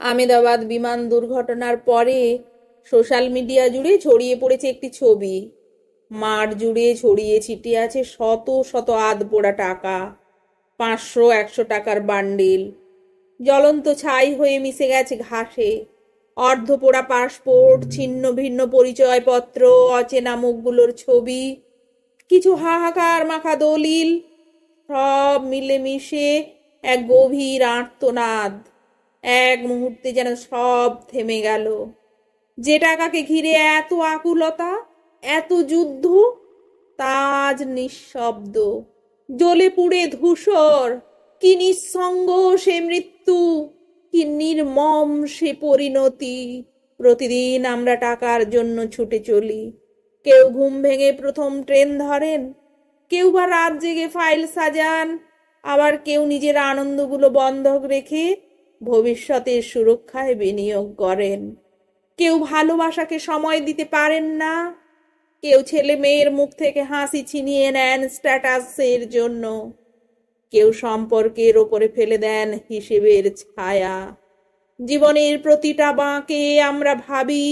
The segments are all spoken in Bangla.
আমেদাবাদ বিমান দুর্ঘটনার পরে সোশ্যাল মিডিয়া জুড়ে ছড়িয়ে পড়েছে একটি ছবি। মাঠ জুড়ে ছড়িয়ে ছিটিয়ে আছে শত শত আধপোড়া টাকা, 500-100 টাকার বান্ডিল। জ্বলন্ত ছাই হয়ে মিশে গেছে ঘাসে। অর্ধপোড়া পাসপোর্ট, ছিন্ন ভিন্ন পরিচয়পত্র, অচেনা মুখগুলোর ছবি, কিছু হাহাকার মাখা দলিল, সব মিলেমিশে এক গভীর আর্তনাদ। এক মুহূর্তে যেন সব থেমে গেল। যে টাকাকে ঘিরে এত আকুলতা, এত যুদ্ধ, তা আজ নিঃশব্দ, জ্বলে পুড়ে ধূসর। কি নিঃসঙ্গ সে মৃত্যু, কি নির্মম সে পরিণতি। প্রতিদিন আমরা টাকার জন্য ছুটে চলি। কেউ ঘুম ভেঙে প্রথম ট্রেন ধরেন, কেউ বা রাত জেগে ফাইল সাজান, আবার কেউ নিজের আনন্দগুলো বন্ধক রেখে ভবিষ্যতের সুরক্ষায় বিনিয়োগ করেন। কেউ ভালোবাসাকে সময় দিতে পারেন না, কেউ ছেলে মেয়ের মুখ থেকে হাসি ছিনিয়ে নেন স্ট্যাটাসের জন্য, কেউ সম্পর্কের ওপরে ফেলে দেন হিসেবের ছায়া। জীবনের প্রতিটা বাঁকে আমরা ভাবি,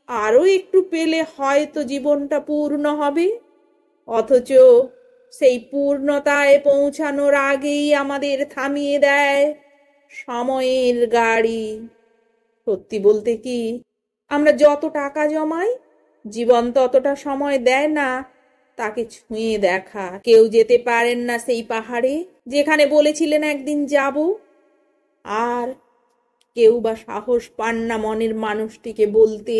আরো একটু পেলে হয়তো জীবনটা পূর্ণ হবে, অথচ সেই পূর্ণতায় পৌঁছানোর আগেই আমাদের থামিয়ে দেয় সময়ের গাড়ি। সত্যি বলতে কি, আমরা যত টাকা জমাই, জীবন ততটা সময় দেয় না তাকে ছুঁয়ে দেখা। কেউ যেতে পারেন না সেই পাহাড়ে যেখানে বলেছিলেন একদিন যাব, আর কেউ বা সাহস পান না মনের মানুষটিকে বলতে,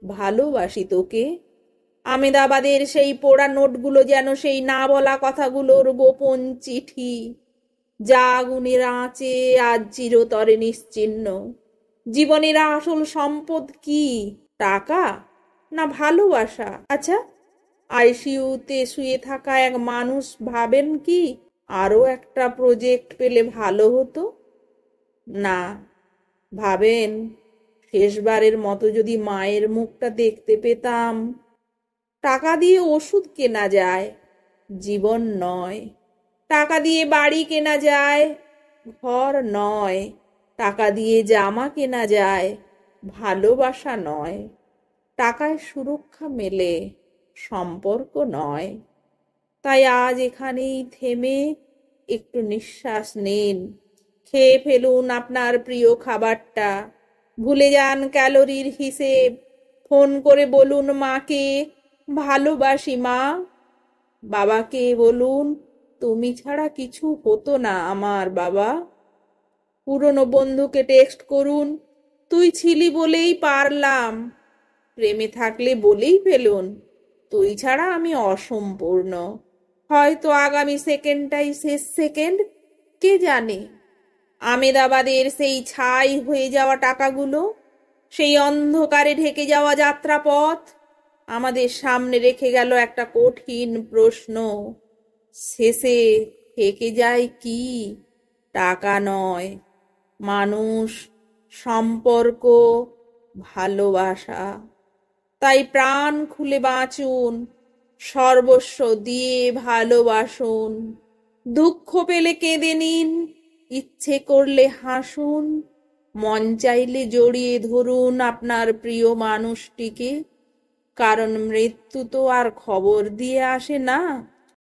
ভালোবাসি তোকে। আমেদাবাদের সেই পোড়া নোটগুলো যেন সেই না বলা কথাগুলোর গোপন চিঠি, যা আগুনের আঁচে আজ চিরতরে নিশ্চিহ্ন। জীবনের আসল সম্পদ কি, টাকা না ভালোবাসা? আচ্ছা, আইসিইউতে শুয়ে থাকা এক মানুষ ভাবেন কি আরো একটা প্রজেক্ট পেলে ভালো হতো? না, ভাবেন শেষবারের মতো যদি মায়ের মুখটা দেখতে পেতাম। টাকা দিয়ে ওষুধ কেনা যায়, জীবন নয়। টাকা দিয়ে বাড়ি কেনা যায়, ঘর নয়। টাকা দিয়ে জামা কেনা যায়, ভালোবাসা নয়। টাকায় সুরক্ষা মেলে, সম্পর্ক নয়। তাই আজ এখানেই থেমে একটু নিঃশ্বাস নিন। খেয়ে ফেলুন আপনার প্রিয় খাবারটা, ভুলে যান ক্যালোরির হিসেব। ফোন করে বলুন মাকে, ভালোবাসি মা। বাবাকে বলুন, তুমি ছাড়া কিছু হতো না আমার বাবা। পুরনো বন্ধুকে টেক্সট করুন, তুই ছিলি বলেই পারলাম। প্রেমে থাকলে বলেই ফেলুন, তুই ছাড়া আমি অসম্পূর্ণ। হয়তো আগামী সেকেন্ডটাই শেষ সেকেন্ড, কে জানে। আমেদাবাদের সেই ছাই হয়ে যাওয়া টাকাগুলো, সেই অন্ধকারে ঢেকে যাওয়া যাত্রাপথ আমাদের সামনে রেখে গেল একটা কঠিন প্রশ্ন। শেষে থেকে যায় কি? টাকা নয়, মানুষ, সম্পর্ক, ভালোবাসা। তাই প্রাণ খুলে বাঁচুন, সর্বস্ব দিয়ে ভালোবাসুন। দুঃখ পেলে কেঁদে নিন, ইচ্ছে করলে হাসুন, মন চাইলে জড়িয়ে ধরুন আপনার প্রিয় মানুষটিকে। কারণ মৃত্যু তো আর খবর দিয়ে আসে না।